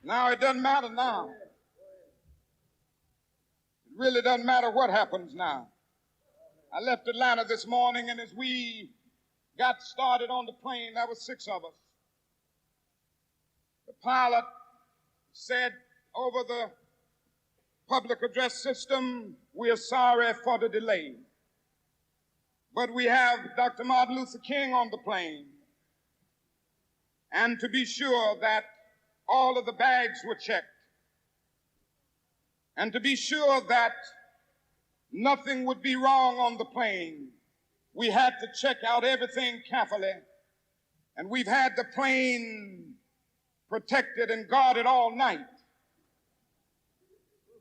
Now it doesn't matter now. It really doesn't matter what happens now. I left Atlanta this morning, and as we got started on the plane, there were 6 of us. The pilot said over the public address system, "We are sorry for the delay, but we have Dr. Martin Luther King on the plane. And to be sure that all of the bags were checked, and to be sure that nothing would be wrong on the plane, we had to check out everything carefully, and we've had the plane protected and guarded all night.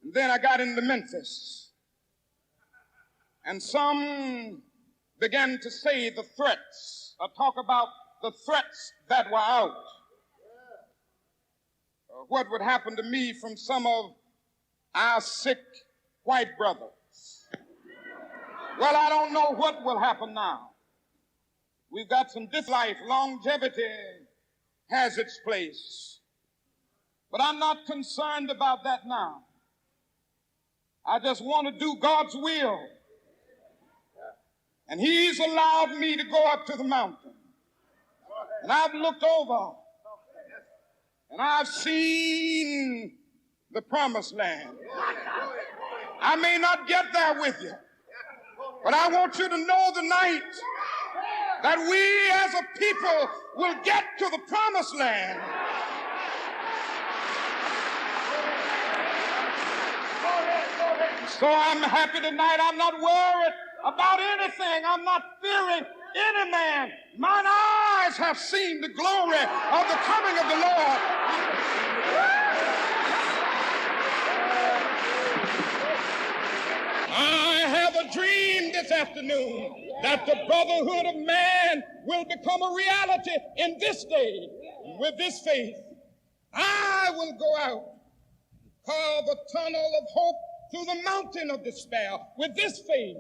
And then I got into Memphis, and some began to say the threats, or talk about the threats that were out. What would happen to me from some of our sick white brothers? Well, I don't know what will happen now. We've got some life. Longevity has its place. But I'm not concerned about that now. I just want to do God's will. And He's allowed me to go up to the mountain. And I've looked over, and I've seen the promised land. I may not get there with you, but I want you to know tonight that we as a people will get to the promised land. So I'm happy tonight. I'm not worried about anything. I'm not fearing any man. Mine eyes have seen the glory of the coming of the Lord. I have a dream this afternoon that the brotherhood of man will become a reality in this day. With this faith, I will go out, carve a tunnel of hope through the mountain of despair. With this faith,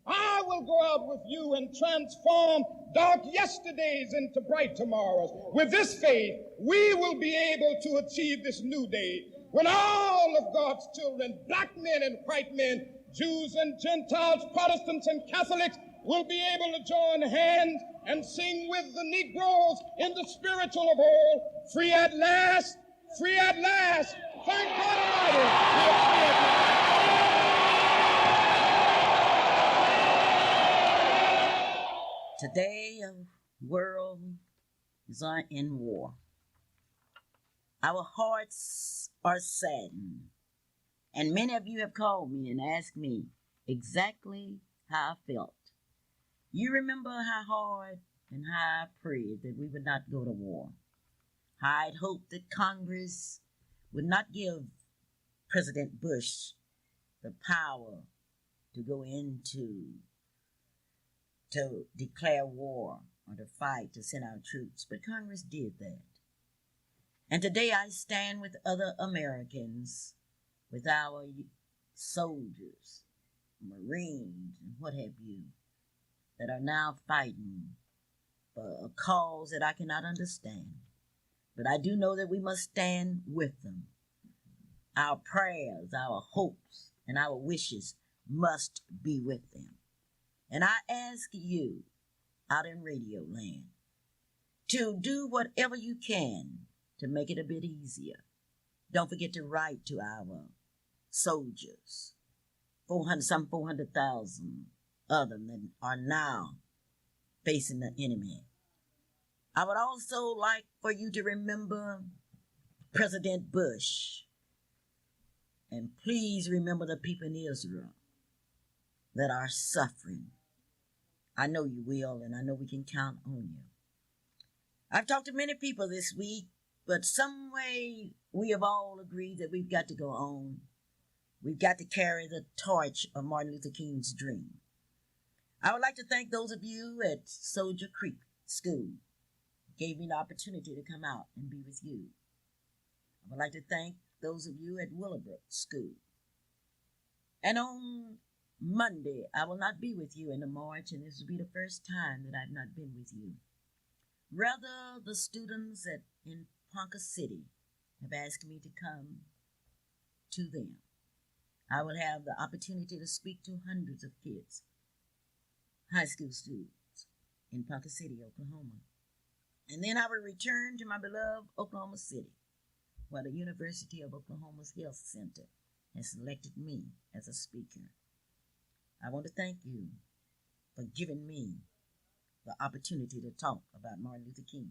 I will go out with you and transform dark yesterdays into bright tomorrows. With this faith, we will be able to achieve this new day when all of God's children, black men and white men, Jews and Gentiles, Protestants and Catholics, will be able to join hands and sing with the Negroes in the spiritual of all, free at last, free at last. Thank God Almighty, we are free at last. Today, the world is in war. Our hearts are saddened. And many of you have called me and asked me exactly how I felt. You remember how hard and how I prayed that we would not go to war. How I'd hoped that Congress would not give President Bush the power to go to declare war or to fight, to send out troops. But Congress did that. And today I stand with other Americans, with our soldiers, Marines, and what have you, that are now fighting for a cause that I cannot understand. But I do know that we must stand with them. Our prayers, our hopes, and our wishes must be with them. And I ask you, out in Radio Land, to do whatever you can to make it a bit easier. Don't forget to write to our soldiers, 400,000 of them that are now facing the enemy. I would also like for you to remember President Bush. And please remember the people in Israel that are suffering. I know you will, and I know we can count on you. I've talked to many people this week, but some way we have all agreed that we've got to go on. We've got to carry the torch of Martin Luther King's dream. I would like to thank those of you at Soldier Creek School who gave me the opportunity to come out and be with you. I would like to thank those of you at Willowbrook School. And on Monday, I will not be with you in the march, and this will be the first time that I've not been with you. Rather, the students in Ponca City have asked me to come to them. I will have the opportunity to speak to hundreds of kids, high school students in Ponca City, Oklahoma. And then I will return to my beloved Oklahoma City, where the University of Oklahoma's Health Center has selected me as a speaker. I want to thank you for giving me the opportunity to talk about Martin Luther King.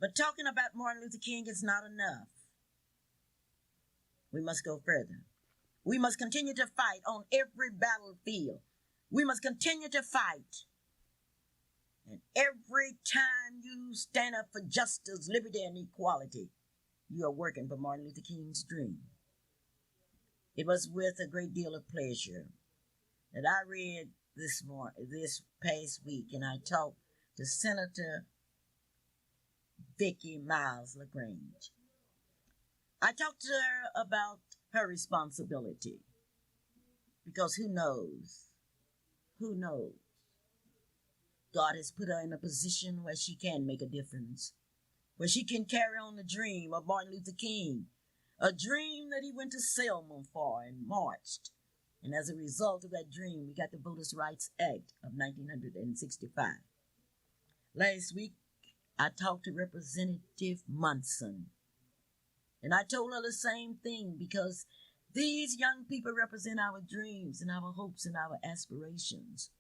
But talking about Martin Luther King is not enough. We must go further. We must continue to fight on every battlefield. We must continue to fight. And every time you stand up for justice, liberty, and equality, you are working for Martin Luther King's dream. It was with a great deal of pleasure that I read this past week, and I talked to Senator Vicki Miles LaGrange. I talked to her about her responsibility, because who knows? God has put her in a position where she can make a difference, where she can carry on the dream of Martin Luther King, a dream that he went to Selma for and marched. And as a result of that dream, we got the Voters' Rights Act of 1965. Last week, I talked to Representative Munson, and I told her the same thing, because these young people represent our dreams and our hopes and our aspirations.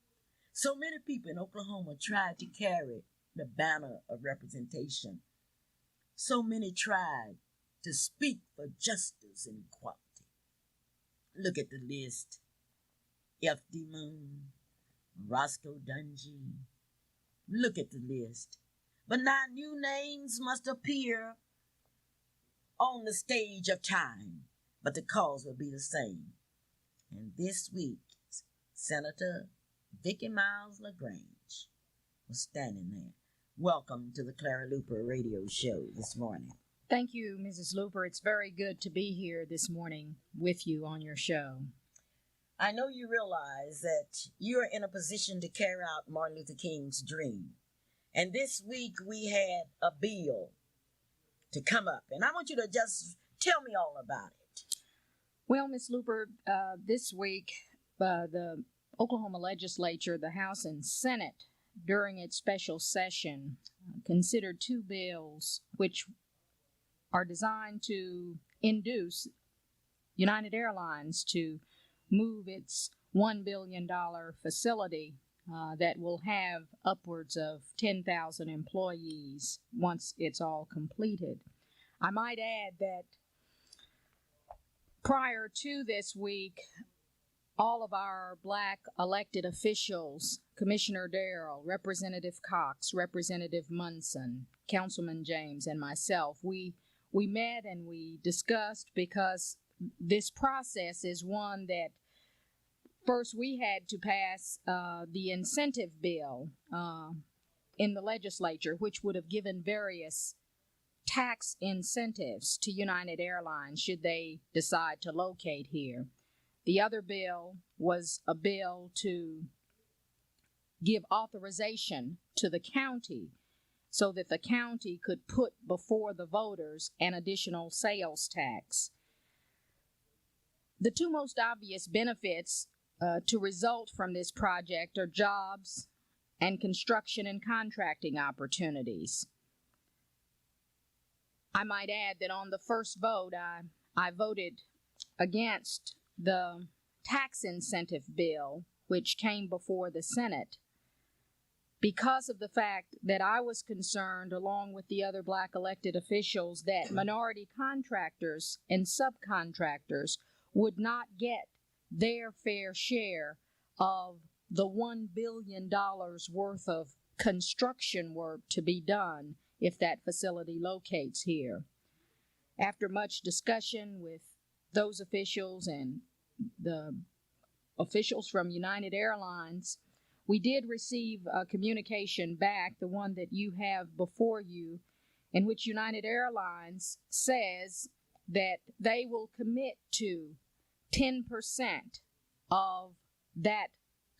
So many people in Oklahoma tried to carry the banner of representation. So many tried to speak for justice and equality. Look at the list. F.D. Moon, Roscoe Dungy. Look at the list. But now new names must appear on the stage of time, but the cause will be the same. And this week, Senator Vicki Miles LaGrange was standing there. Welcome to the Clara Luper radio show this morning. Thank you, Mrs. Luper. It's very good to be here this morning with you on your show. I know you realize that you're in a position to carry out Martin Luther King's dream. And this week we had a bill to come up. And I want you to just tell me all about it. Well, Ms. Luper, this week the Oklahoma legislature, the House and Senate, during its special session, considered two bills which are designed to induce United Airlines to move its $1 billion facility that will have upwards of 10,000 employees once it's all completed. I might add that prior to this week, all of our black elected officials, Commissioner Darrell, Representative Cox, Representative Munson, Councilman James, and myself, we met and we discussed, because this process is one that first we had to pass the incentive bill in the legislature, which would have given various tax incentives to United Airlines should they decide to locate here. The other bill was a bill to give authorization to the county so that the county could put before the voters an additional sales tax. The two most obvious benefits to result from this project are jobs and construction and contracting opportunities. I might add that on the first vote, I voted against the tax incentive bill, which came before the Senate, because of the fact that I was concerned, along with the other black elected officials, that minority contractors and subcontractors would not get their fair share of the $1 billion worth of construction work to be done if that facility locates here. After much discussion with those officials and the officials from United Airlines, we did receive a communication back, the one that you have before you, in which United Airlines says that they will commit to 10% of that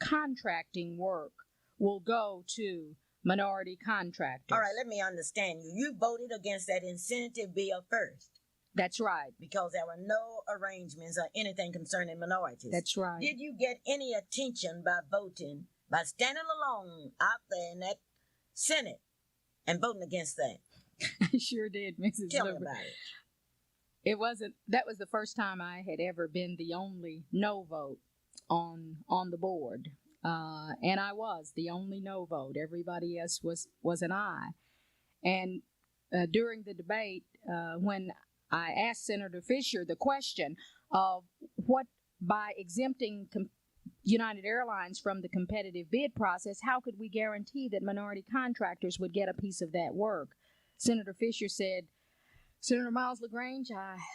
contracting work will go to minority contractors. All right, let me understand you. You voted against that incentive bill first That's right. because there were no arrangements or anything concerning minorities. That's right. Did you get any attention by voting, by standing alone out there in that Senate and voting against that? I sure did, Mrs. Tell me Luper. about it. That was the first time I had ever been the only no vote on the board. And I was the only no vote. Everybody else was an aye. And during the debate, when I asked Senator Fisher the question of what, by exempting United Airlines from the competitive bid process, how could we guarantee that minority contractors would get a piece of that work? Senator Fisher said, Senator Miles LaGrange,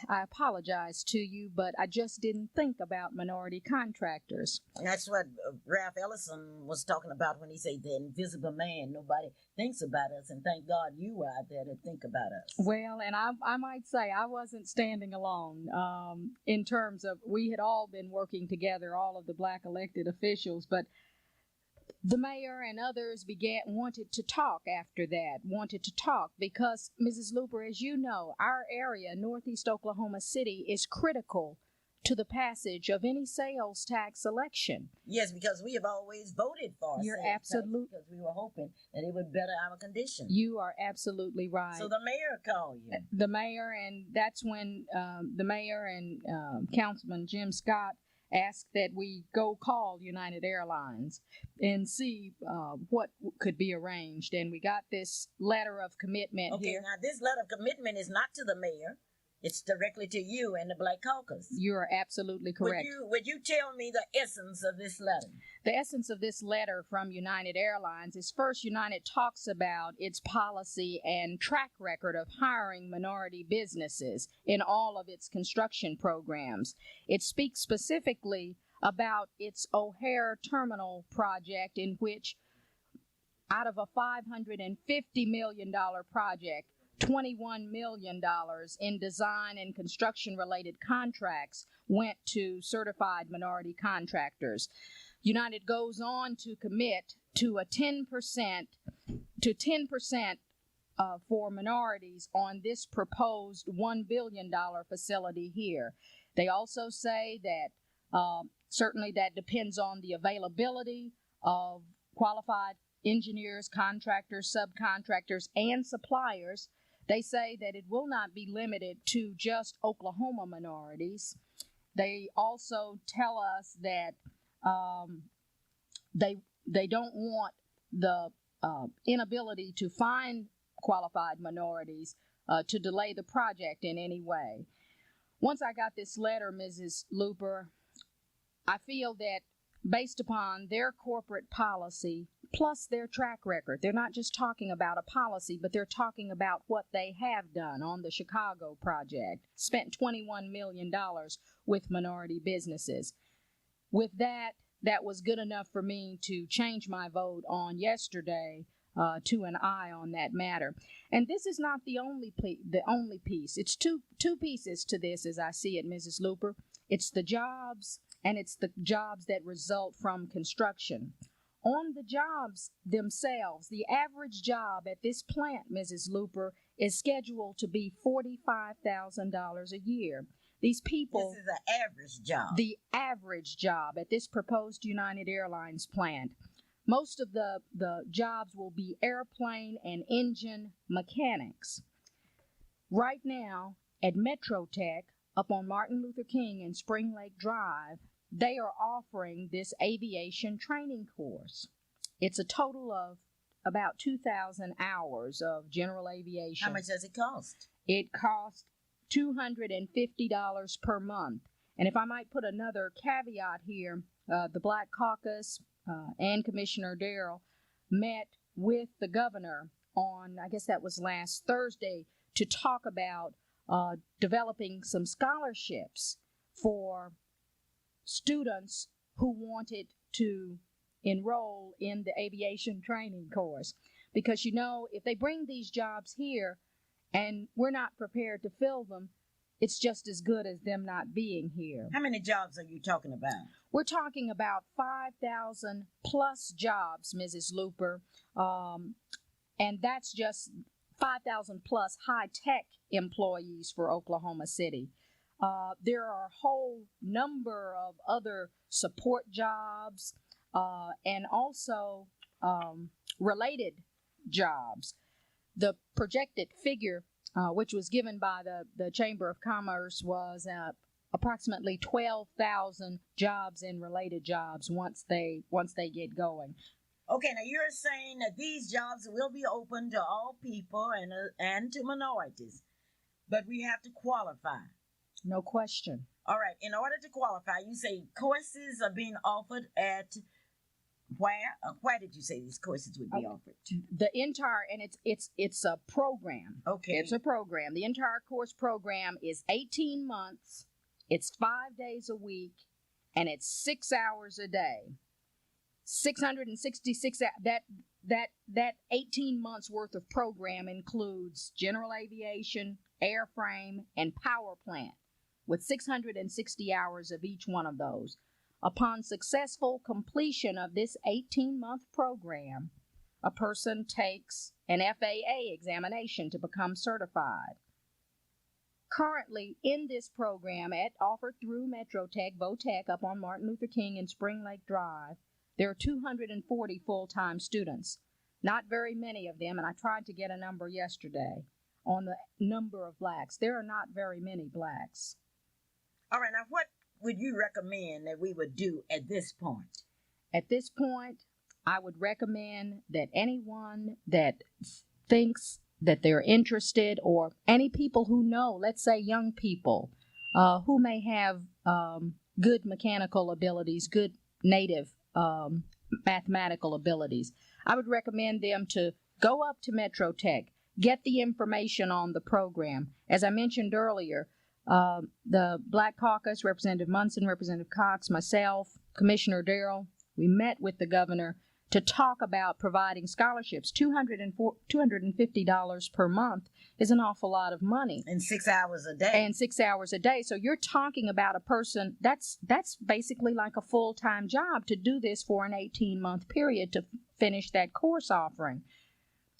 I apologize to you, but I just didn't think about minority contractors. And that's what Ralph Ellison was talking about when he said the invisible man. Nobody thinks about us, and thank God you were out there to think about us. Well, and I might say I wasn't standing alone in terms of we had all been working together, all of the black elected officials, but the mayor and others wanted to talk because, Mrs. Luper, as you know, our area, Northeast Oklahoma City, is critical to the passage of any sales tax election. Yes, because we have always voted for You're sales tax absolute- because we were hoping that it would better our condition. You are absolutely right. So the mayor called you. The mayor, and that's when the mayor and Councilman Jim Scott asked that we go call United Airlines and see what could be arranged. And we got this letter of commitment Okay, here. now this letter of commitment is not to the mayor. It's directly to you and the Black Caucus. You are absolutely correct. Would you tell me the essence of this letter? The essence of this letter from United Airlines is, first, United talks about its policy and track record of hiring minority businesses in all of its construction programs. It speaks specifically about its O'Hare Terminal project, in which, out of a $550 million project, $21 million in design and construction-related contracts went to certified minority contractors. United goes on to commit to a 10% for minorities on this proposed $1 billion facility here. They also say that certainly that depends on the availability of qualified engineers, contractors, subcontractors, and suppliers. They say that it will not be limited to just Oklahoma minorities. They also tell us that they don't want the inability to find qualified minorities to delay the project in any way. Once I got this letter, Mrs. Luper, I feel that based upon their corporate policy plus their track record, they're not just talking about a policy, but they're talking about what they have done on the Chicago project, spent $21 million with minority businesses. With that, that was good enough for me to change my vote on yesterday to an aye on that matter. And this is not the only piece. It's two pieces to this as I see it, Mrs. Luper. It's the jobs, and it's the jobs that result from construction. On the jobs themselves, the average job at this plant, Mrs. Luper, is scheduled to be $45,000 a year. These people... This is an average job. The average job at this proposed United Airlines plant. Most of the jobs will be airplane and engine mechanics. Right now, at Metrotech, up on Martin Luther King and Spring Lake Drive, they are offering this aviation training course. It's a total of about 2,000 hours of general aviation. How much does it cost? It costs $250 per month. And if I might put another caveat here, the Black Caucus and Commissioner Darrell met with the governor on, I guess that was last Thursday, to talk about developing some scholarships for students who wanted to enroll in the aviation training course. Because, you know, if they bring these jobs here and we're not prepared to fill them, it's just as good as them not being here. How many jobs are you talking about? We're talking about 5,000 plus jobs, Mrs. Luper, and that's just 5,000 plus high-tech employees for Oklahoma City. There are a whole number of other support jobs and also related jobs. The projected figure, which was given by the Chamber of Commerce, was approximately 12,000 jobs and related jobs once they get going. Okay, now you're saying that these jobs will be open to all people and to minorities, but we have to qualify. No question. All right, in order to qualify, you say courses are being offered at where? Where did you say these courses would be offered? The entire, and it's a program. Okay. It's a program. The entire course program is 18 months. It's 5 days a week, and it's 6 hours a day. 666. That 18 months worth of program includes general aviation, airframe, and power plant, with 660 hours of each one of those. Upon successful completion of this 18-month program, a person takes an FAA examination to become certified. Currently, in this program, offered through MetroTech, VOTEC, up on Martin Luther King and Spring Lake Drive, there are 240 full-time students. Not very many of them, and I tried to get a number yesterday on the number of blacks. There are not very many blacks. All right, now what would you recommend that we would do at this point? At this point, I would recommend that anyone that thinks that they're interested, or any people who know, let's say young people, who may have good mechanical abilities, good native mathematical abilities, I would recommend them to go up to MetroTech, get the information on the program. As I mentioned earlier, the Black Caucus, Representative Munson, Representative Cox, myself, Commissioner Darrell, we met with the governor to talk about providing scholarships. $250 per month is an awful lot of money. And 6 hours a day. And 6 hours a day. So you're talking about a person, that's basically like a full-time job to do this for an 18-month period to finish that course offering.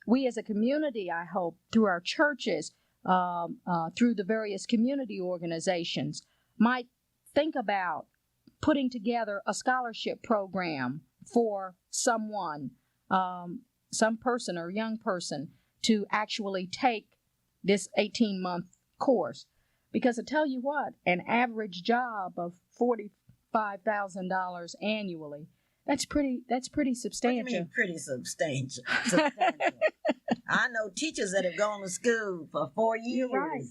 We as a community, I hope, through our churches, through the various community organizations, might think about putting together a scholarship program for someone, some person or young person, to actually take this 18-month course. Because I tell you what, an average job of $45,000 annually, that's pretty substantial. What do you mean pretty substantial? I know teachers that have gone to school for 4 years. You're right.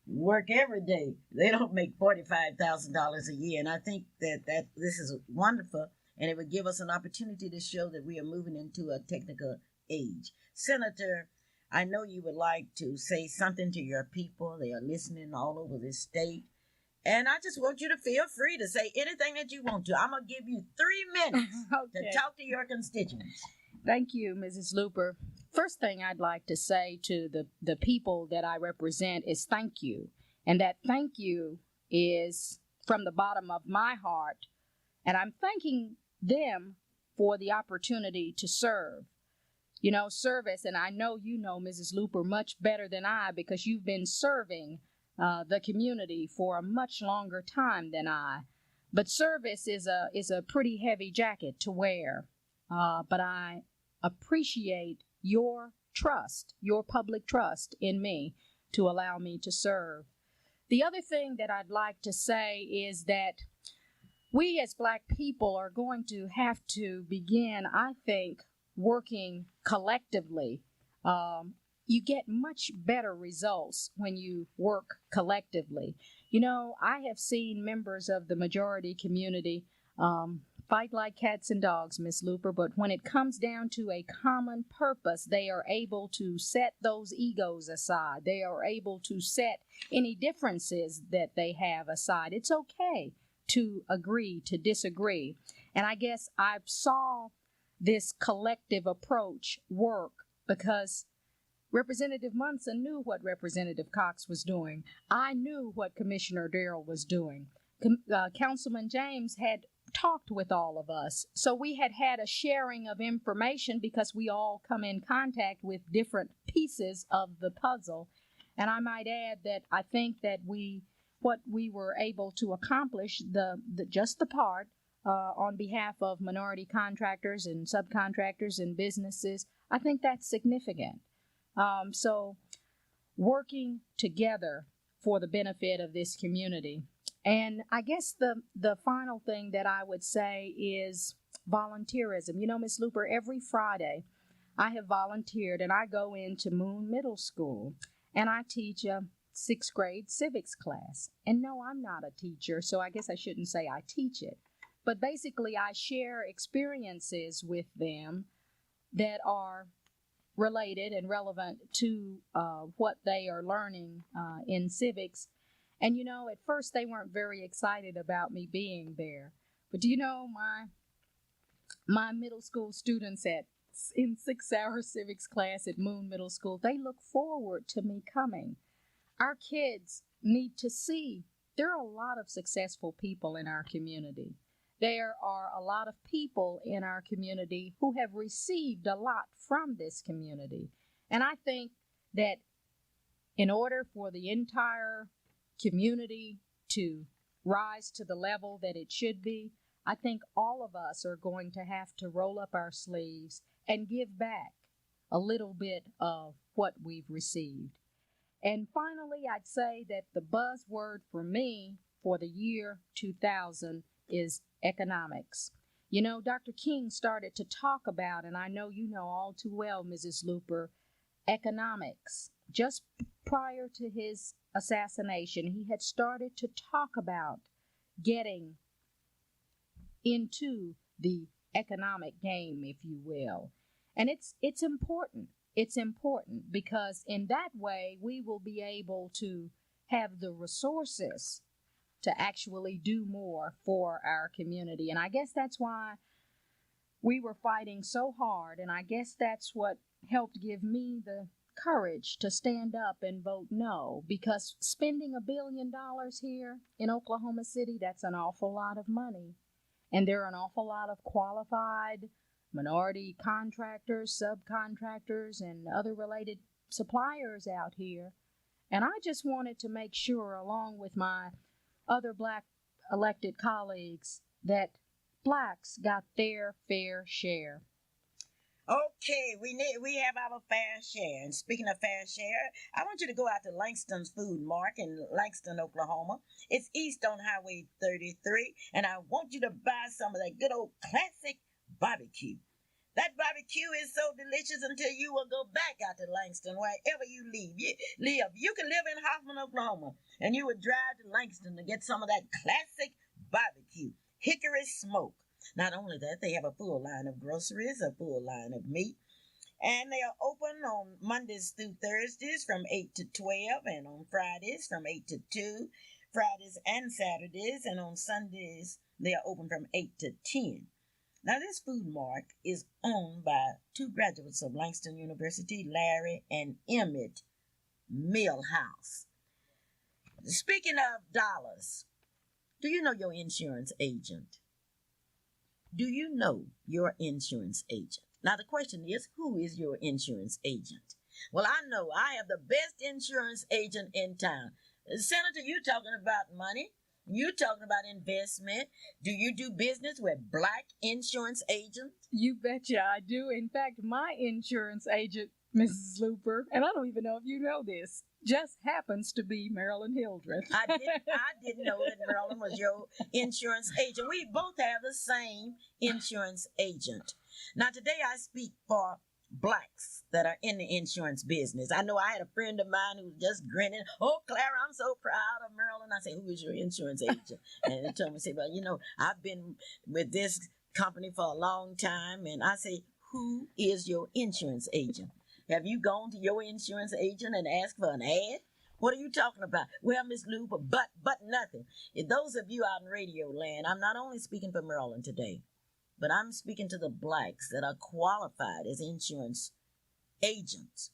Work every day. They don't make $45,000 a year. And I think that this is wonderful, and it would give us an opportunity to show that we are moving into a technical age. Senator, I know you would like to say something to your people. They are listening all over this state. And I just want you to feel free to say anything that you want to. I'm going to give you 3 minutes to talk to your constituents. Thank you, Mrs. Luper. First thing I'd like to say to the people that I represent is thank you. And that thank you is from the bottom of my heart. And I'm thanking them for the opportunity to serve. You know, service, and I know you know, Mrs. Luper, much better than I, because you've been serving the community for a much longer time than I. But service is a pretty heavy jacket to wear. But I appreciate your trust, your public trust in me to allow me to serve. The other thing that I'd like to say is that we as Black people are going to have to begin, I think, working collectively. You get much better results when you work collectively. You know, I have seen members of the majority community fight like cats and dogs, Miss Luper, but when it comes down to a common purpose, they are able to set those egos aside. They are able to set any differences that they have aside. It's okay to agree, to disagree. And I guess I saw this collective approach work because Representative Munson knew what Representative Cox was doing. I knew what Commissioner Darrell was doing. Councilman James had talked with all of us. So we had a sharing of information because we all come in contact with different pieces of the puzzle. And I might add that I think that what we were able to accomplish, just the part on behalf of minority contractors and subcontractors and businesses, I think that's significant. So working together for the benefit of this community. And I guess the final thing that I would say is volunteerism. You know, Ms. Luper, every Friday I have volunteered and I go into Moon Middle School and I teach a 6th grade civics class. And no, I'm not a teacher, so I guess I shouldn't say I teach it. But basically I share experiences with them that are related and relevant to what they are learning in civics. And you know, at first they weren't very excited about me being there. But do you know, my middle school students in 6-hour civics class at Moon Middle School, they look forward to me coming. Our kids need to see there are a lot of successful people in our community. There are a lot of people in our community who have received a lot from this community. And I think that in order for the entire community to rise to the level that it should be, I think all of us are going to have to roll up our sleeves and give back a little bit of what we've received. And finally, I'd say that the buzzword for me for the year 2000 is economics. You know, Dr. King started to talk about, and I know you know all too well, Mrs. Luper, economics. Just prior to his assassination, he had started to talk about getting into the economic game, if you will. And it's important. It's important because in that way we will be able to have the resources to actually do more for our community. And I guess that's why we were fighting so hard, and I guess that's what helped give me the courage to stand up and vote no, because spending $1 billion here in Oklahoma City, that's an awful lot of money. And there are an awful lot of qualified minority contractors, subcontractors, and other related suppliers out here. And I just wanted to make sure, along with my other black elected colleagues, that blacks got their fair share. Okay, we have our fair share. And speaking of fair share, I want you to go out to Langston's Food Mark in Langston, Oklahoma. It's east on Highway 33, and I want you to buy some of that good old classic barbecue. That barbecue is so delicious until you will go back out to Langston wherever you live. You can live in Hoffman, Oklahoma, and you would drive to Langston to get some of that classic barbecue, hickory smoke. Not only that, they have a full line of groceries, a full line of meat, and they are open on Mondays through Thursdays from 8 to 12, and on Fridays from 8 to 2, Fridays and Saturdays, and on Sundays they are open from 8 to 10. Now, this food mart is owned by two graduates of Langston University, Larry and Emmett Millhouse. Speaking of dollars, do you know your insurance agent? Do you know your insurance agent? Now, the question is, who is your insurance agent? Well, I know I have the best insurance agent in town. Senator, you talking about money. You talking about investment. Do you do business with black insurance agents? You betcha I do. In fact, my insurance agent, Mrs. Luper, and I don't even know if you know this, just happens to be Marilyn Hildreth. I didn't know that Marilyn was your insurance agent. We both have the same insurance agent. Now, today I speak for blacks that are in the insurance business. I know I had a friend of mine who was just grinning. Oh, Clara, I'm so proud of Marilyn. I say, who is your insurance agent? And they told me, say, well, you know, I've been with this company for a long time. And I say, who is your insurance agent? Have you gone to your insurance agent and asked for an ad? What are you talking about? Well, Miss Luper, but nothing. If those of you out in radio land, I'm not only speaking for Maryland today, but I'm speaking to the blacks that are qualified as insurance agents.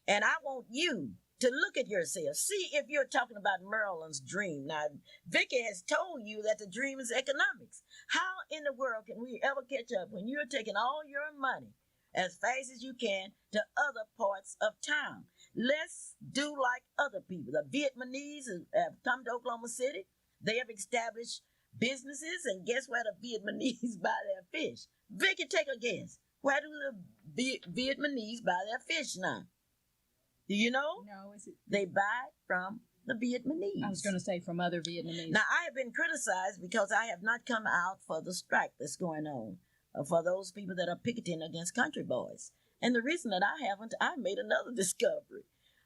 And I want you to look at yourself. See if you're talking about Maryland's dream. Now, Vicky has told you that the dream is economics. How in the world can we ever catch up when you're taking all your money as fast as you can to other parts of town? Let's do like other people. The Vietnamese have come to Oklahoma City. They have established businesses, and guess where the Vietnamese buy their fish? Vicky, take a guess. Where do the Vietnamese buy their fish now? Do you know? No, is it? They buy from the Vietnamese. I was going to say from other Vietnamese. Now, I have been criticized because I have not come out for the strike that's going on for those people that are picketing against country boys. And the reason that I haven't, I made another discovery.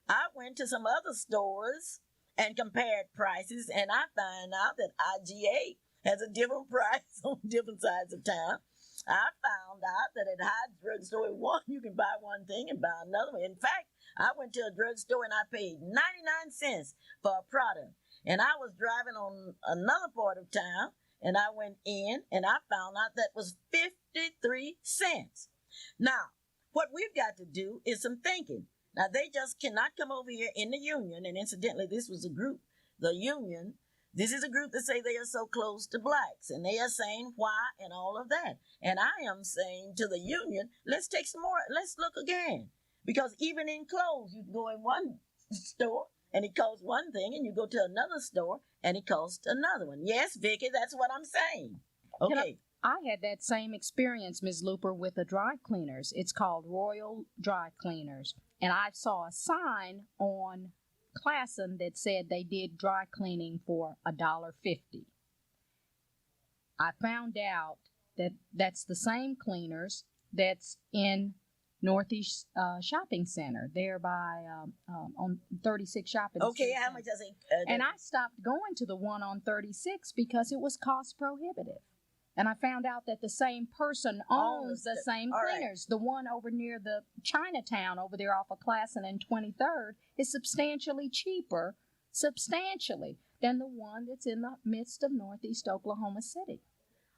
I went to some other stores and compared prices, and I find out that IGA has a different price on different sides of town. I found out that at Hyde's drugstore at one, you can buy one thing and buy another one. In fact, I went to a drugstore and I paid 99 cents for a product. And I was driving on another part of town, and I went in and I found out that was 53 cents. Now, what we've got to do is some thinking. Now, they just cannot come over here in the union. And incidentally, this was a group, the union. This is a group that say they are so close to blacks, and they are saying why and all of that. And I am saying to the union, let's take some more, let's look again. Because even in clothes, you can go in one store and it costs one thing, and you go to another store and it costs another one. Yes, Vicky, that's what I'm saying. Okay. I had that same experience, Ms. Luper, with the dry cleaners. It's called Royal Dry Cleaners. And I saw a sign on Classen that said they did dry cleaning for $1.50. I found out that that's the same cleaners that's in Northeast Shopping Center, there by on 36 Shopping Center. Okay, how much does it? And I stopped going to the one on 36 because it was cost prohibitive. And I found out that the same person owns the same cleaners. Right. The one over near the Chinatown over there off of Classen and 23rd is substantially cheaper, than the one that's in the midst of Northeast Oklahoma City.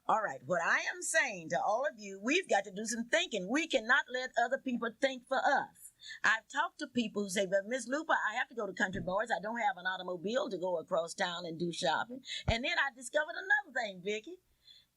All right, what I am saying to all of you, we've got to do some thinking. We cannot let other people think for us. I've talked to people who say, but Miss Luper, I have to go to Country Boys. I don't have an automobile to go across town and do shopping. And then I discovered another thing, Vicky.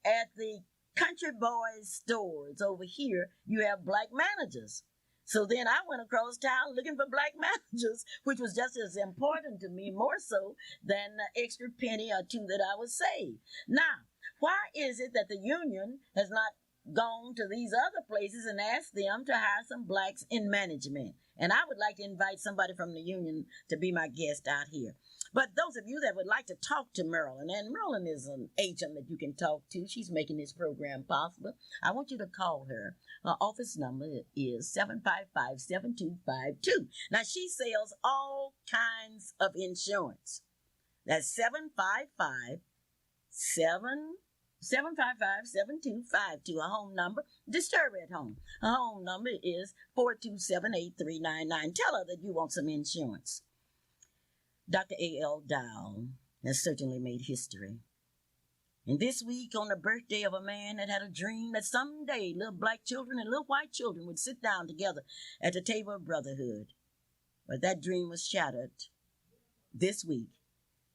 At the Country Boys stores over here, you have black managers. So then I went across town looking for black managers, which was just as important to me, more so than the extra penny or two that I would save. Now, why is it that the union has not gone to these other places and asked them to hire some blacks in management? And I would like to invite somebody from the union to be my guest out here. But those of you that would like to talk to Marilyn, and Marilyn is an agent that you can talk to. She's making this program possible. I want you to call her. Her office number is 755-7252. Now, she sells all kinds of insurance. That's 755-7252, a home number. Disturb her at home. Her home number is 427-8399. Tell her that you want some insurance. Dr. A.L. Dow has certainly made history. And this week, on the birthday of a man that had a dream that someday little black children and little white children would sit down together at the table of brotherhood. But that dream was shattered this week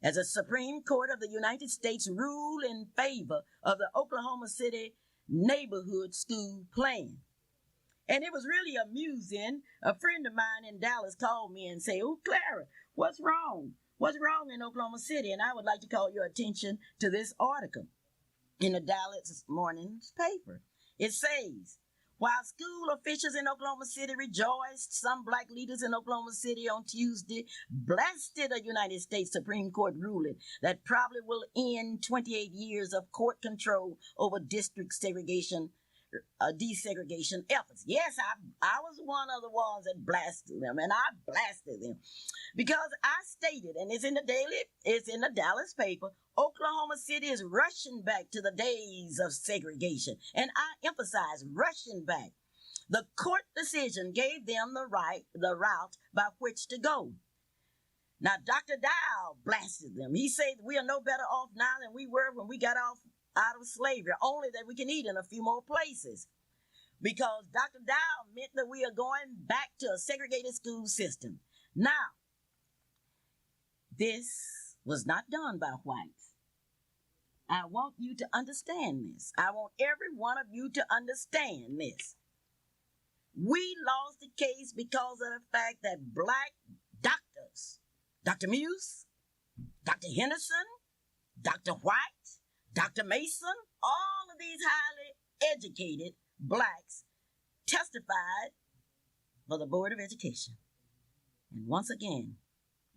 as the Supreme Court of the United States ruled in favor of the Oklahoma City neighborhood school plan. And it was really amusing. A friend of mine in Dallas called me and said, "Oh, Clara, what's wrong? What's wrong in Oklahoma City?" And I would like to call your attention to this article in the Dallas Morning's paper. It says, while school officials in Oklahoma City rejoiced, some black leaders in Oklahoma City on Tuesday blasted a United States Supreme Court ruling that probably will end 28 years of court control over district desegregation efforts. Yes, I was one of the ones that blasted them, and I blasted them because I stated, and it's in the Dallas paper, Oklahoma City is rushing back to the days of segregation, and I emphasize rushing back. The court decision gave them the route by which to go. Now, Dr. Dow blasted them. He said we are no better off now than we were when we got out of slavery, only that we can eat in a few more places. because Dr. Dow meant that we are going back to a segregated school system. Now, this was not done by whites. I want you to understand this. I want every one of you to understand this. We lost the case because of the fact that black doctors, Dr. Muse, Dr. Henderson, Dr. White, Dr. Mason, all of these highly educated blacks testified for the Board of Education. And once again,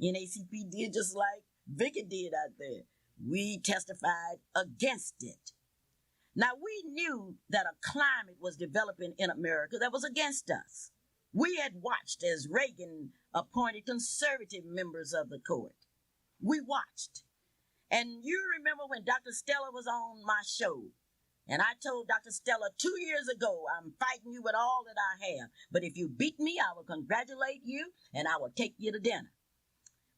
NACP did just like Vicky did out there. We testified against it. Now, we knew that a climate was developing in America that was against us. We had watched as Reagan appointed conservative members of the court. We watched. And you remember when Dr. Stella was on my show, and I told Dr. Stella 2 years ago, I'm fighting you with all that I have, but if you beat me, I will congratulate you, and I will take you to dinner.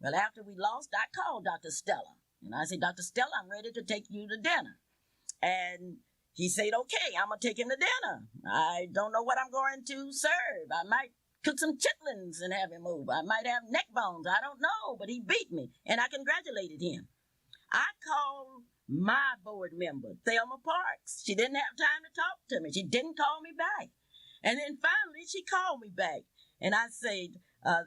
Well, after we lost, I called Dr. Stella, and I said, Dr. Stella, I'm ready to take you to dinner. And he said, okay, I'm going to take him to dinner. I don't know what I'm going to serve. I might cook some chitlins and have him over. I might have neck bones. I don't know, but he beat me, and I congratulated him. I called my board member, Thelma Parks. She didn't have time to talk to me. She didn't call me back. And then finally, she called me back. And I said,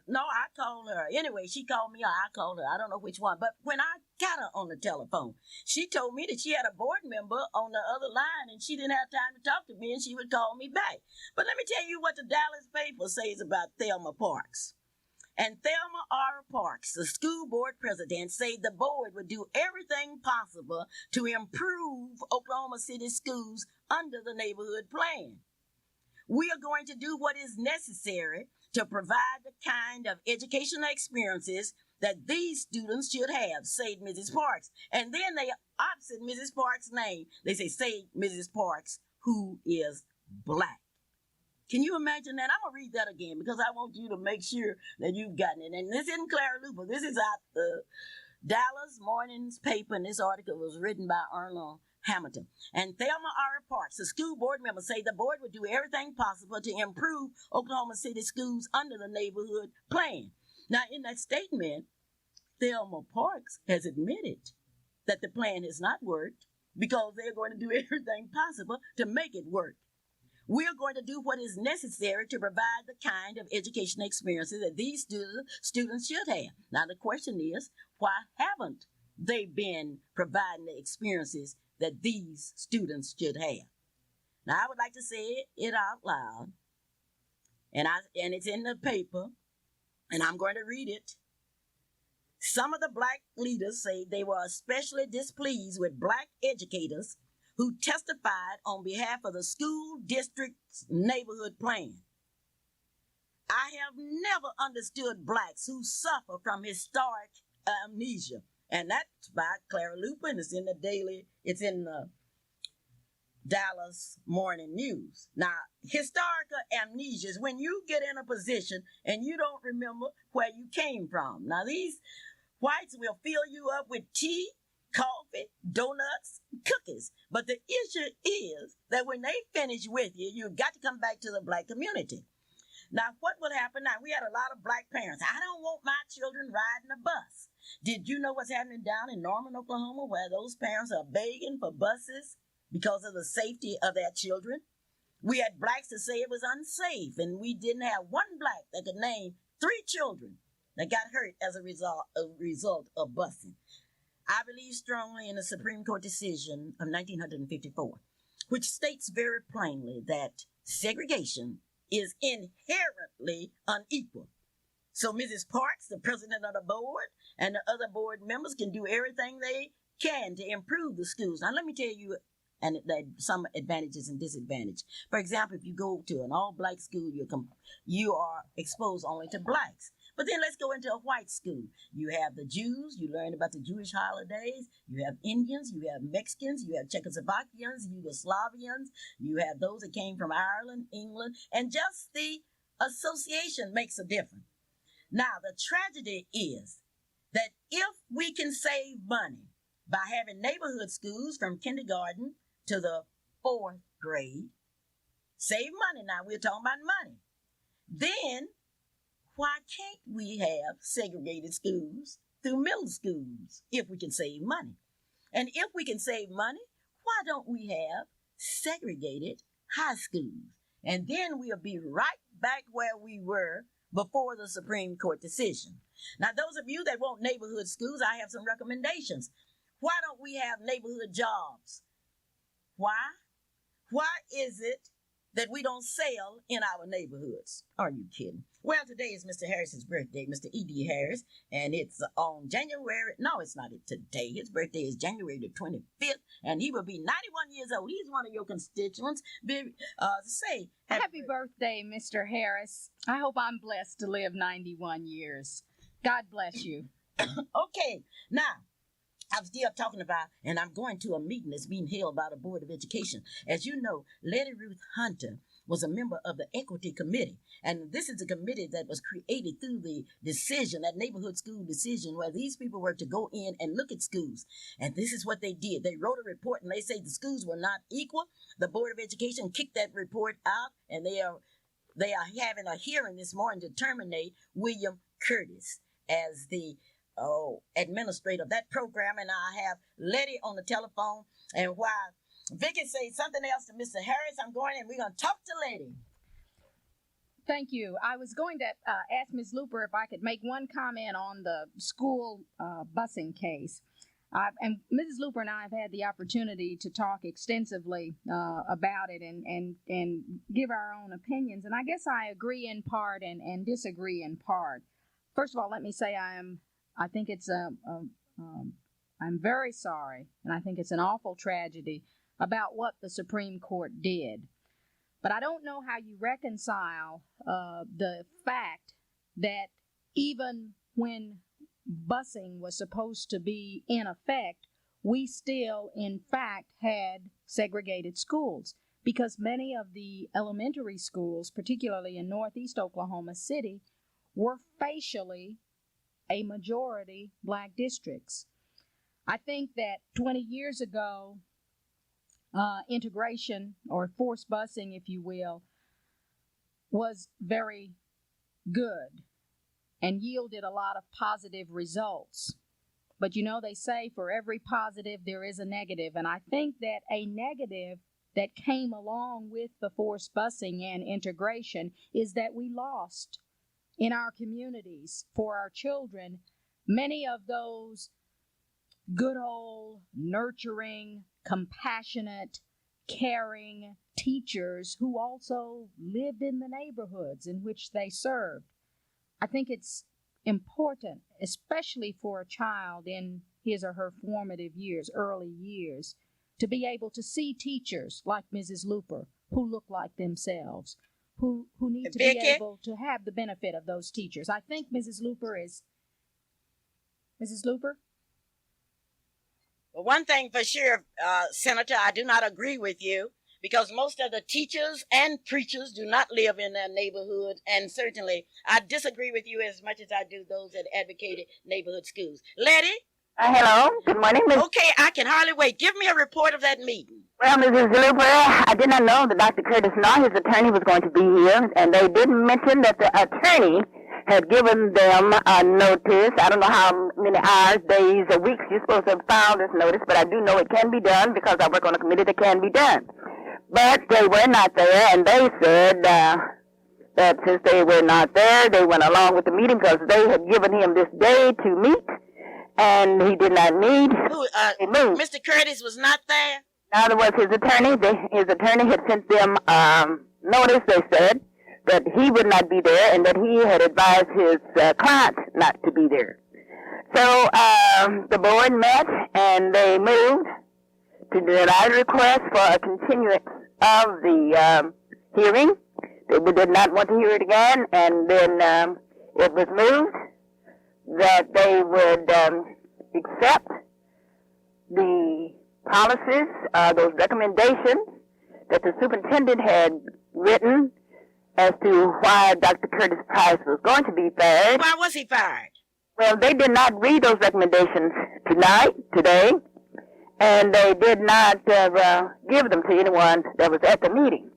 no, I called her. Anyway, she called me or I called her. I don't know which one. But when I got her on the telephone, she told me that she had a board member on the other line and she didn't have time to talk to me and she would call me back. But let me tell you what the Dallas paper says about Thelma Parks. And Thelma R. Parks, the school board president, said the board would do everything possible to improve Oklahoma City schools under the neighborhood plan. We are going to do what is necessary to provide the kind of educational experiences that these students should have, said Mrs. Parks. And then they opposite Mrs. Parks' name, they say Mrs. Parks, who is black. Can you imagine that? I'm going to read that again because I want you to make sure that you've gotten it. And this isn't Clara Luper. This is out the Dallas Morning's paper, and this article was written by Arnold Hamilton. And Thelma R. Parks, the school board member, say the board would do everything possible to improve Oklahoma City schools under the neighborhood plan. Now, in that statement, Thelma Parks has admitted that the plan has not worked because they're going to do everything possible to make it work. We're going to do what is necessary to provide the kind of educational experiences that these students should have. Now, the question is, why haven't they been providing the experiences that these students should have? Now, I would like to say it out loud, and it's in the paper, and I'm going to read it. Some of the black leaders say they were especially displeased with black educators who testified on behalf of the school district's neighborhood plan. I have never understood blacks who suffer from historic amnesia. And that's by Clara Luper, and it's in the Dallas Morning News. Now, historical amnesia is when you get in a position and you don't remember where you came from. Now, these whites will fill you up with tea, coffee, donuts, cookies. But the issue is that when they finish with you, you've got to come back to the black community. Now, what will happen now? We had a lot of black parents. I don't want my children riding a bus. Did you know what's happening down in Norman, Oklahoma, where those parents are begging for buses because of the safety of their children? We had blacks that say it was unsafe, and we didn't have one black that could name 3 children that got hurt as a result of busing. I believe strongly in the Supreme Court decision of 1954, which states very plainly that segregation is inherently unequal. So Mrs. Parks, the president of the board, and the other board members can do everything they can to improve the schools. Now, let me tell you some advantages and disadvantages. For example, if you go to an all-black school, you are exposed only to blacks. But then let's go into a white school. You have the Jews, you learn about the Jewish holidays, you have Indians, you have Mexicans, you have Czechoslovakians, Yugoslavians, you have those that came from Ireland, England, and just the association makes a difference. Now, the tragedy is that if we can save money by having neighborhood schools from kindergarten to the 4th grade, Save money now. We're talking about money. Then, why can't we have segregated schools through middle schools if we can save money? And if we can save money, why don't we have segregated high schools? And then we'll be right back where we were before the Supreme Court decision. Now, those of you that want neighborhood schools, I have some recommendations. Why don't we have neighborhood jobs? Why? Why is it that we don't sell in our neighborhoods? Are you kidding? Well, today is Mr. Harris's birthday, Mr. E.D. Harris, and it's on January, no, it's not today. His birthday is January the 25th, and he will be 91 years old. He's one of your constituents. Say Happy birthday, Mr. Harris. I hope I'm blessed to live 91 years. God bless you. Okay, now, I'm still talking about, and I'm going to a meeting that's being held by the Board of Education. As you know, Letty Ruth Hunter was a member of the Equity Committee. And this is a committee that was created through the decision, that neighborhood school decision, where these people were to go in and look at schools. And this is what they did. They wrote a report, and they say the schools were not equal. The Board of Education kicked that report out, and they are having a hearing this morning to terminate William Curtis as the administrator of that program. And I have Letty on the telephone. And while Vicky says something else to Mr. Harris, I'm going and we're going to talk to Letty. Thank you. I was going to ask Ms. Luper if I could make one comment on the school busing case. And Mrs. Luper and I have had the opportunity to talk extensively about it and give our own opinions. And I guess I agree in part and disagree in part. First of all, let me say I think it's I'm very sorry, and I think it's an awful tragedy about what the Supreme Court did. But I don't know how you reconcile the fact that even when busing was supposed to be in effect, we still, in fact, had segregated schools, because many of the elementary schools, particularly in northeast Oklahoma City, were facially a majority black districts. I think that 20 years ago, integration, or forced busing, if you will, was very good and yielded a lot of positive results. But you know, they say for every positive there is a negative, and I think that a negative that came along with the forced busing and integration is that we lost in our communities, for our children, many of those good old, nurturing, compassionate, caring teachers who also lived in the neighborhoods in which they served. I think it's important, especially for a child in his or her formative years, early years, to be able to see teachers like Mrs. Luper who look like themselves, who need to be able to have the benefit of those teachers. I think Mrs. Luper is... Mrs. Luper? Well, one thing for sure, Senator, I do not agree with you, because most of the teachers and preachers do not live in their neighborhood, and certainly I disagree with you as much as I do those that advocated neighborhood schools. Letty? Hello. Good morning, Ms. Okay, I can hardly wait. Give me a report of that meeting. Well, Mrs. Luper, I did not know that Dr. Curtis nor his attorney was going to be here, and they didn't mention that the attorney had given them a notice. I don't know how many hours, days, or weeks you're supposed to have filed this notice, but I do know it can be done because I work on a committee that can be done. But they were not there, and they said that since they were not there, they went along with the meeting because they had given him this day to meet, and he did not need. Mr. Curtis was not there? Now, there was his attorney. His attorney had sent them notice, they said, that he would not be there and that he had advised his client not to be there. So the board met and they moved to deny the request for a continuance of the hearing. They did not want to hear it again, and then it was moved that they would accept the policies, those recommendations that the superintendent had written as to why Dr. Curtis Price was going to be fired. Why was he fired? Well, they did not read those recommendations today, and they did not give them to anyone that was at the meeting.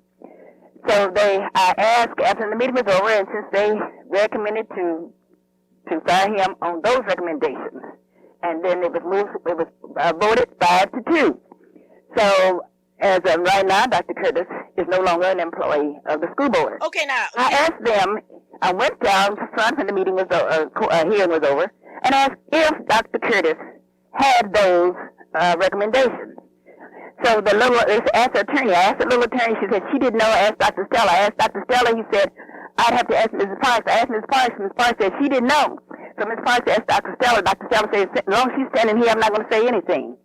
So I asked after the meeting was over, and since they recommended to fire him on those recommendations, and then it was voted 5-2. So as of right now, Dr. Curtis is no longer an employee of the school board. Okay, now. I asked them, I went down to front when the meeting was hearing was over, and asked if Dr. Curtis had those recommendations. So they asked the attorney. I asked the little attorney. She said she didn't know. I asked Dr. Stella. I asked Dr. Stella. He said, I'd have to ask Mrs. Parks. I asked Mrs. Parks. Mrs. Parks said she didn't know. So Mrs. Parks asked Dr. Stella. Dr. Stella said, as long as she's standing here, I'm not going to say anything.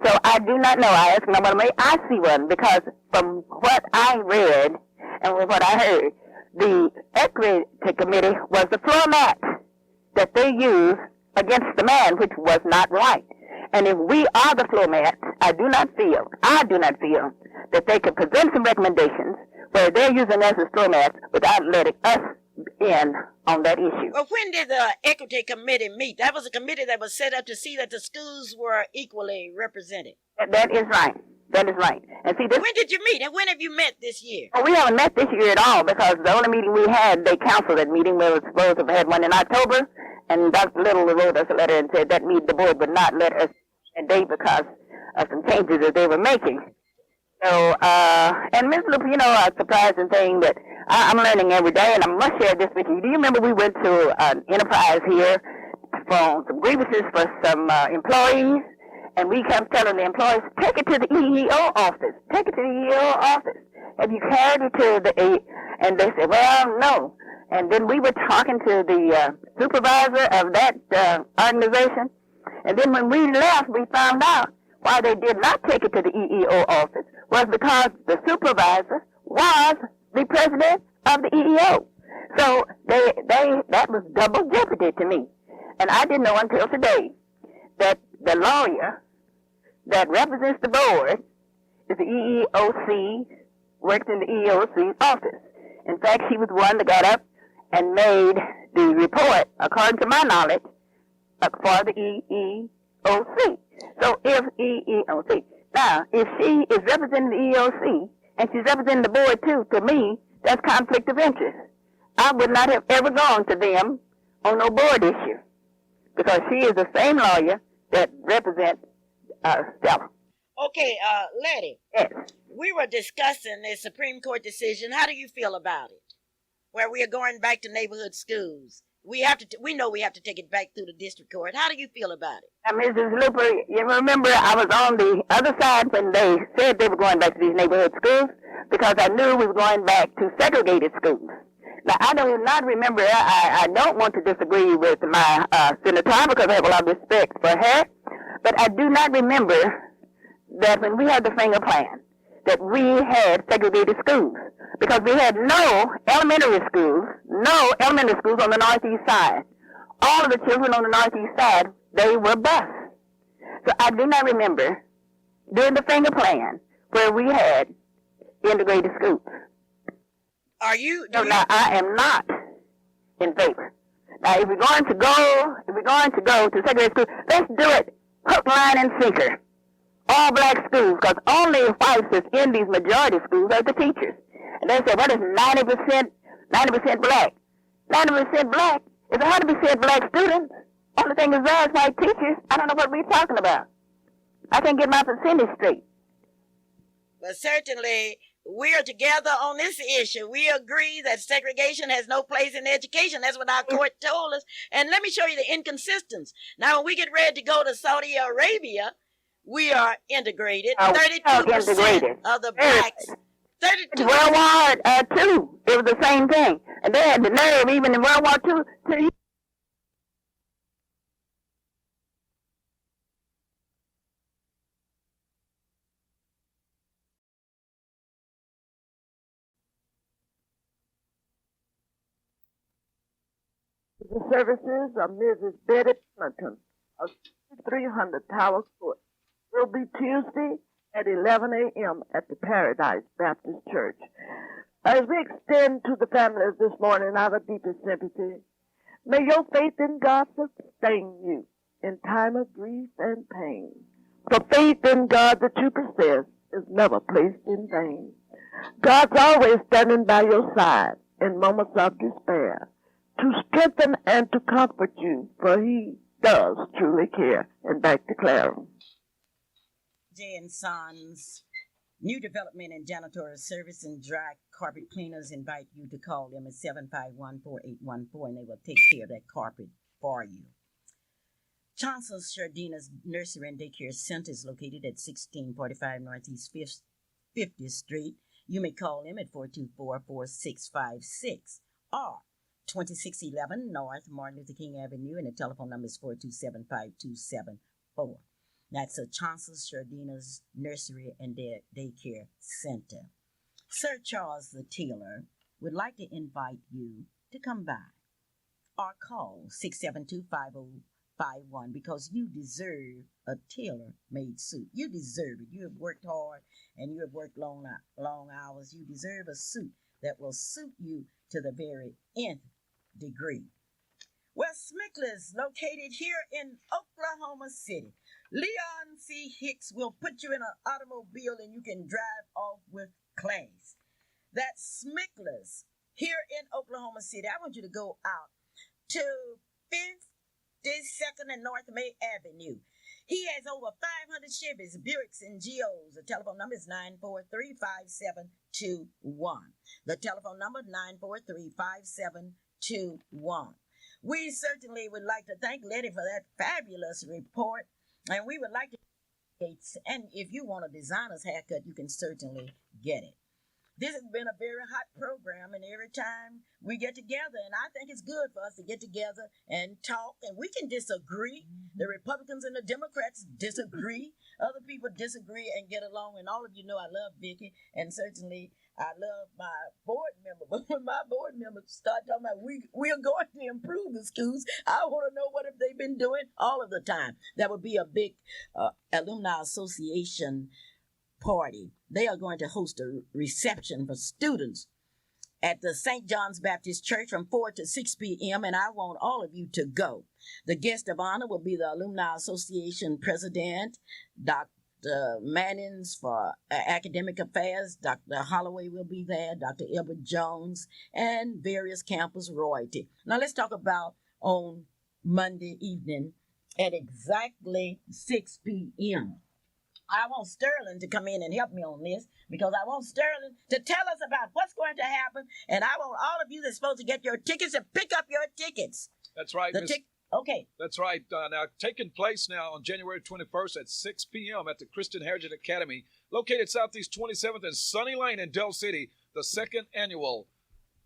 So I do not know. I asked him, may I see one? Because from what I read and what I heard, the equity committee was the floor mat that they used against the man, which was not right. And if we are the floor mats, I do not feel that they could present some recommendations where they're using us as floor mats without letting us in on that issue. Well, when did the equity committee meet? That was a committee that was set up to see that the schools were equally represented. That is right. That is right. And see, when did you meet, and when have you met this year? Well, we haven't met this year at all because the only meeting we had, they canceled that meeting. We were supposed to have had one in October, and Dr. Little wrote us a letter and said that the board would not let us a date because of some changes that they were making. So, and Ms. Luper, a surprising thing that I'm learning every day, and I must share this with you. Do you remember we went to an enterprise here for some grievances for some employees, and we kept telling the employees, take it to the EEO office. Take it to the EEO office. Have you carried it to the and they said, well, no. And then we were talking to the supervisor of that organization, and then when we left, we found out why they did not take it to the EEO office was because the supervisor was the president of the EEO. So that was double jeopardy to me. And I didn't know until today that the lawyer that represents the board is the EEOC, works in the EEOC office. In fact, she was one that got up and made the report, according to my knowledge, for the EEOC. So if EEOC, now, if she is representing the EEOC and she's representing the board too, to me, that's conflict of interest. I would not have ever gone to them on no board issue because she is the same lawyer that represents Stella. Okay, Letty. Yes. We were discussing the Supreme Court decision. How do you feel about it? Where we are going back to neighborhood schools. We know we have to take it back through the district court. How do you feel about it? Now, Mrs. Luper, you remember I was on the other side when they said they were going back to these neighborhood schools because I knew we were going back to segregated schools. Now, I do not remember, I don't want to disagree with my Senator because I have a lot of respect for her, but I do not remember that when we had the finger plan, that we had segregated schools because we had no elementary schools on the northeast side. All of the children on the northeast side, they were bused. So I do not remember during the finger plan where we had integrated schools. Are you? Now I am not in favor. Now if we're going to go to segregated schools, let's do it hook, line, and sinker. All black schools, because only whites is in these majority schools are the teachers. And they say, what is 90% black? 90% black is 100% black students. Only thing is there is white teachers. I don't know what we're talking about. I can't get my percentage straight. But certainly, we are together on this issue. We agree that segregation has no place in education. That's what our court told us. And let me show you the inconsistency. Now, when we get ready to go to Saudi Arabia, we are integrated. 32% of the blacks. 32%. World War II, it was the same thing. And they had the nerve, even in World War II, to the services of Mrs. Betty Clinton of 300 Tower Court will be Tuesday at 11 a.m. at the Paradise Baptist Church. As we extend to the families this morning our deepest sympathy, may your faith in God sustain you in time of grief and pain. For faith in God, the trooper says, is never placed in vain. God's always standing by your side in moments of despair to strengthen and to comfort you, for he does truly care. And back to Clara. J and Sons, new development in janitorial service and dry carpet cleaners invite you to call them at 751-4814 and they will take care of that carpet for you. Chancellor's Shardina's Nursery and Daycare Center is located at 1645 Northeast 50th Street. You may call them at 424-4656 or 2611 North Martin Luther King Avenue, and the telephone number is 427-5274. That's a Chancellor's Shardina's Nursery and Daycare Center. Sir Charles the Tailor would like to invite you to come by or call 672-5051 because you deserve a tailor-made suit. You deserve it. You have worked hard and you have worked long hours. You deserve a suit that will suit you to the very nth degree. Well, Smickler's located here in Oklahoma City. Leon C. Hicks will put you in an automobile and you can drive off with class. That's Smickler's here in Oklahoma City. I want you to go out to 52nd and North May Avenue. He has over 500 Chevys, Buicks, and Geos. The telephone number is 943-5721. The telephone number 943-5721. We certainly would like to thank Letty for that fabulous report. And we would like to, and if you want a designer's haircut, you can certainly get it. This has been a very hot program, and every time we get together, and I think it's good for us to get together and talk, and we can disagree. The Republicans and the Democrats disagree. Other people disagree and get along, and all of you know I love Vicki, and certainly I love my board member. But when my board members start talking about we are going to improve the schools, I want to know what have they been doing all of the time. That would be a big alumni association party. They are going to host a reception for students at the St. John's Baptist Church from 4 to 6 p.m. and I want all of you to go. The guest of honor will be the Alumni Association President, Dr. Mannings for Academic Affairs, Dr. Holloway will be there, Dr. Edward Jones, and various campus royalty. Now let's talk about on Monday evening at exactly 6 p.m. I want Sterling to come in and help me on this because I want Sterling to tell us about what's going to happen, and I want all of you that's supposed to get your tickets to pick up your tickets. That's right, Okay. That's right. Now, taking place now on January 21st at 6 p.m. at the Christian Heritage Academy, located Southeast 27th and Sunny Lane in Del City, the second annual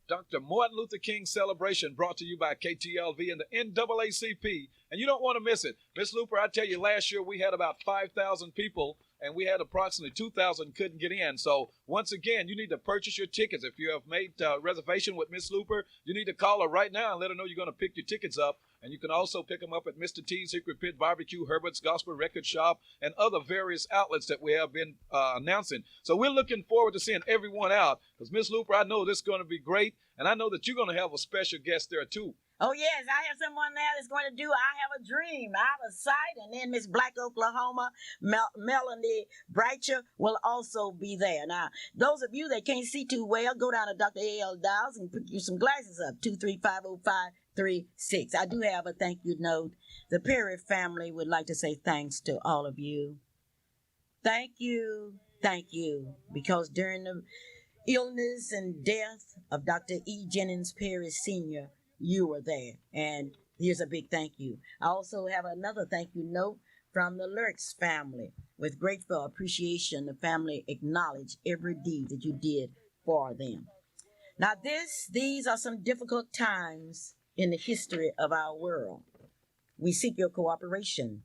Dr. Martin Luther King celebration brought to you by KTLV and the NAACP. And you don't want to miss it. Miss Luper, I tell you, last year we had about 5,000 people, and we had approximately 2,000 couldn't get in. So once again, you need to purchase your tickets. If you have made a reservation with Miss Luper, you need to call her right now and let her know you're going to pick your tickets up. And you can also pick them up at Mr. T's Secret Pit Barbecue, Herbert's Gospel Record Shop, and other various outlets that we have been announcing. So we're looking forward to seeing everyone out because, Miss Luper, I know this is going to be great, and I know that you're going to have a special guest there, too. Oh, yes, I have someone there that's going to do I Have a Dream out of sight. And then Miss Black Oklahoma, Melanie Brighter will also be there. Now, those of you that can't see too well, go down to Dr. A.L. Dow's and put you some glasses up, 2350536. I do have a thank you note. The Perry family would like to say thanks to all of you. Thank you, because during the illness and death of Dr. E. Jennings Perry Sr., you were there, and here's a big thank you. I also have another thank you note from the Lurks family. With grateful appreciation, the family acknowledged every deed that you did for them. Now, these are some difficult times in the history of our world. We seek your cooperation.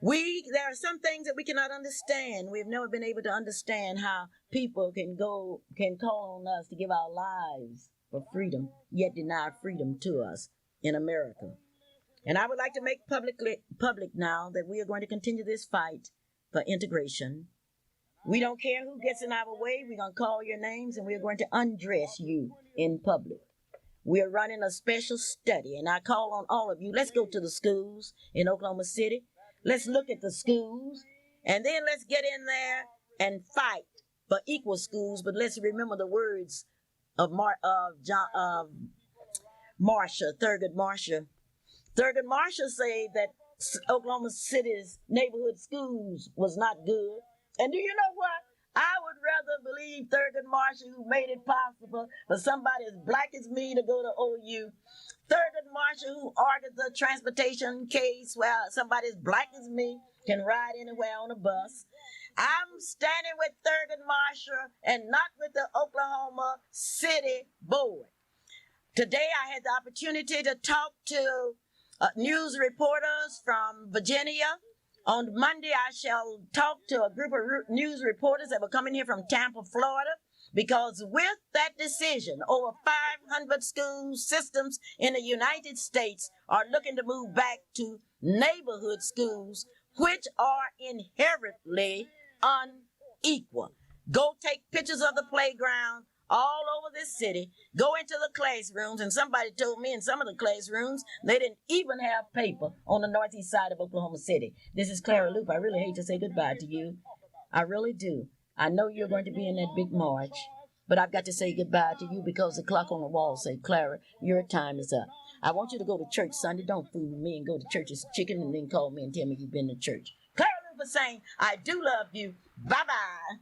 There are some things that we cannot understand. We've never been able to understand how people can call on us to give our lives for freedom, yet deny freedom to us in America. And I would like to make public now that we are going to continue this fight for integration. We don't care who gets in our way. We're going to call your names and we're going to undress you in public. We're running a special study, and I call on all of you. Let's go to the schools in Oklahoma City. Let's look at the schools, and then let's get in there and fight for equal schools. But let's remember the words of Marshall, Thurgood Marshall. Thurgood Marshall said that Oklahoma City's neighborhood schools was not good. And do you know what? I would rather believe Thurgood Marshall, who made it possible for somebody as black as me to go to OU. Thurgood Marshall, who argued the transportation case where somebody as black as me can ride anywhere on a bus. I'm standing with Thurgood Marshall and not with the Oklahoma City Board. Today I had the opportunity to talk to news reporters from Virginia. On Monday, I shall talk to a group of news reporters that were coming here from Tampa, Florida, because with that decision, over 500 school systems in the United States are looking to move back to neighborhood schools, which are inherently unequal. Go take pictures of the playground all over this city. Go into the classrooms, and somebody told me in some of the classrooms they didn't even have paper on the northeast side of Oklahoma City. This is Clara Luper. I really hate to say goodbye to you. I really do. I know you're going to be in that big march, but I've got to say goodbye to you because the clock on the wall says, Clara, your time is up. I want you to go to church Sunday. Don't fool with me and go to church as chicken and then call me and tell me you've been to church. Clara Luper saying, I do love you. Bye-bye.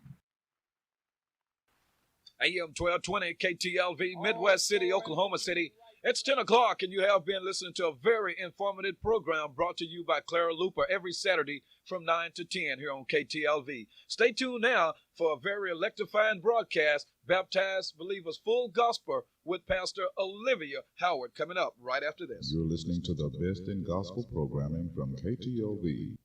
AM 1220 KTLV, Midwest City, Oklahoma City. It's 10 o'clock, and you have been listening to a very informative program brought to you by Clara Luper every Saturday from 9 to 10 here on KTLV. Stay tuned now for a very electrifying broadcast, Baptized Believers Full Gospel with Pastor Olivia Howard, coming up right after this. You're listening to the best in gospel programming from KTLV.